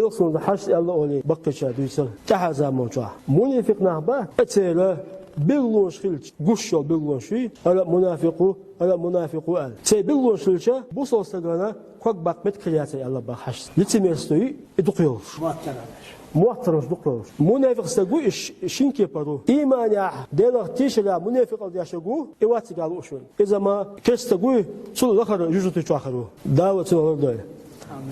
يقصون حرس الله أولي بقشة دويسر تحزا موجع منافق نهبة أتيلا بيلونش خلش قشة بيلونشي على منافقو قال تي بيلونش خلشة بوصل سجانا كوك باك متكلياتي الله بحرس لتميستوي إدقيور muhtarız doktor. Münafık stagu şinke paru. İman ya deler tişla münafık yaşagu evati galu uşun. Ezama kestagu sul lakar yüzütü çakaru. Davet olurdu.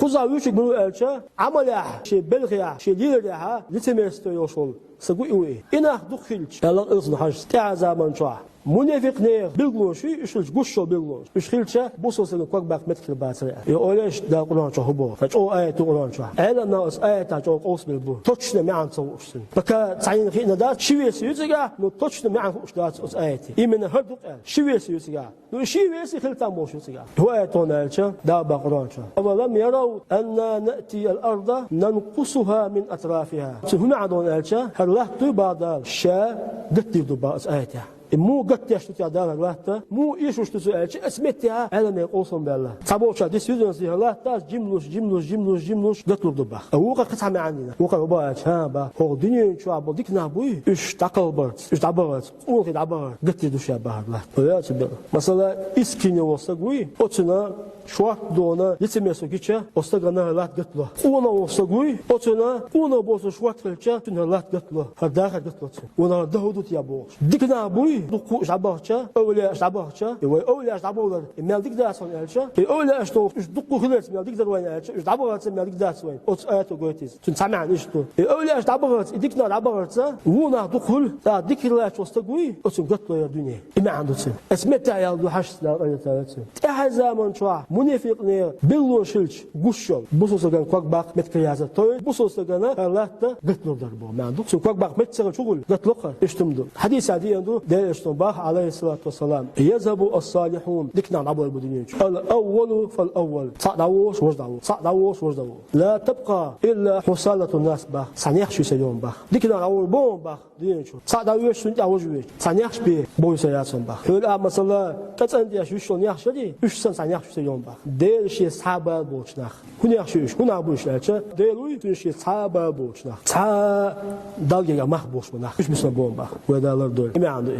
Kuza üçük bunu elçe amala şey belgiya şey liderha litemeste yoşul. Stagu evi. İnah dukhilç. Allah ızn haj ta zaman çwa. Münafık ne bilgloşu üçüç guşşo bilgloş. Üçhilçe bu sosunu kok bak metkil batırı. Oyleş da Kur'an çahubo. Kaç o ayet Kur'an çwa. Ela nas ayet çok osbil bu. Toçne me'an çavuşsun. Baka tayin xina da şivesi yüzüga no toçne me'an uçdat os ayeti. İmene herduk el. Şivesi yüzüga. No şivesi xiltan boş yüzüga. Bu ayet ona elçe da ba Kur'an çwa. Avalam yarav enna na'ti al-arda nanqusuha min atrafiha. Huna adon elçe herlahtu ba'da şa gattidu ba os ayeti. مو قد يشتت عدالة الله مو إيش وش تسأل شيء اسمتها على ما يقولون بالله تابوشة دي سيدنا سيها الله تاس جملوش قتلوا ضبح هو قد قطع معنا هو قد باش ها با هو الدنيا شو عبوا ديك نابوي إيش تعقلبرت إيش تعبرت أول كده عبرت قتل دوش عبها الله ولا تبى مثلا إسكيني وصقوي أتنا شوات دونا يتمسوا كيتشا وصقنا الله قتله ونا وصقوي أتنا ونا بوسو شوات كيتشا تنا الله قتله هذا قتله ونا دهودو يابوش ديك نابوي دقو شعبارشة أولى شعبارشة أولى شعبارة مالك داس وين ألشة أولى أشتوف دقو خلص مالك دار وين ألشة شعبارة مالك داس وين أوت آيات وقوتيز تنسمع نشتو أولى شعبارة ديكنا شعبارة ونا دخول لا ذكر الله شو استقوي أوتم قتلوا يا الدنيا إما عنده سن اسمته يا الله حش لا أنا ثلاثة أحزا من شوا منافق نير بلون شلش قشل بوسوس كان كوك باق متكيازة توي بوسوس كان الله تا قتلوا ضربه ما عنده سو كوك باق متسر شغل قتلوا إشتمدو حديث عادي عنده اشتباه عليه الصلاة والسلام يذهب الصالحون ديكنا نعبر البدنيين الأول فالأول صعدوش وجدوش لا تبقى إلا حصالة الناس بخ سنيخش سيوم بخ ديكنا نعبر بوم بخ دين شو صعدوش سنيخش سنيخش بي بوي سياسون بخ هلا مثلا تتندي شو نيخش دي إيش سنيخش سيوم بخ ديل شيء صعب بوشناخ هنيخش إيش هنا بوش لاتش ديلوي شيء صعب بوشناخ صعب دالجا مخبوش مناخ إيش بيسمى بوم بخ وده لردول ما عنده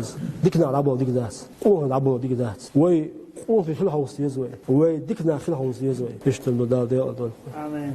ديكنا عبوا ديك داس أوه عبوا ديك داس وي أوه في خلها وصيزوي وي ديكنا خلها وصيزوي إيش تنو دا دي أدون آمين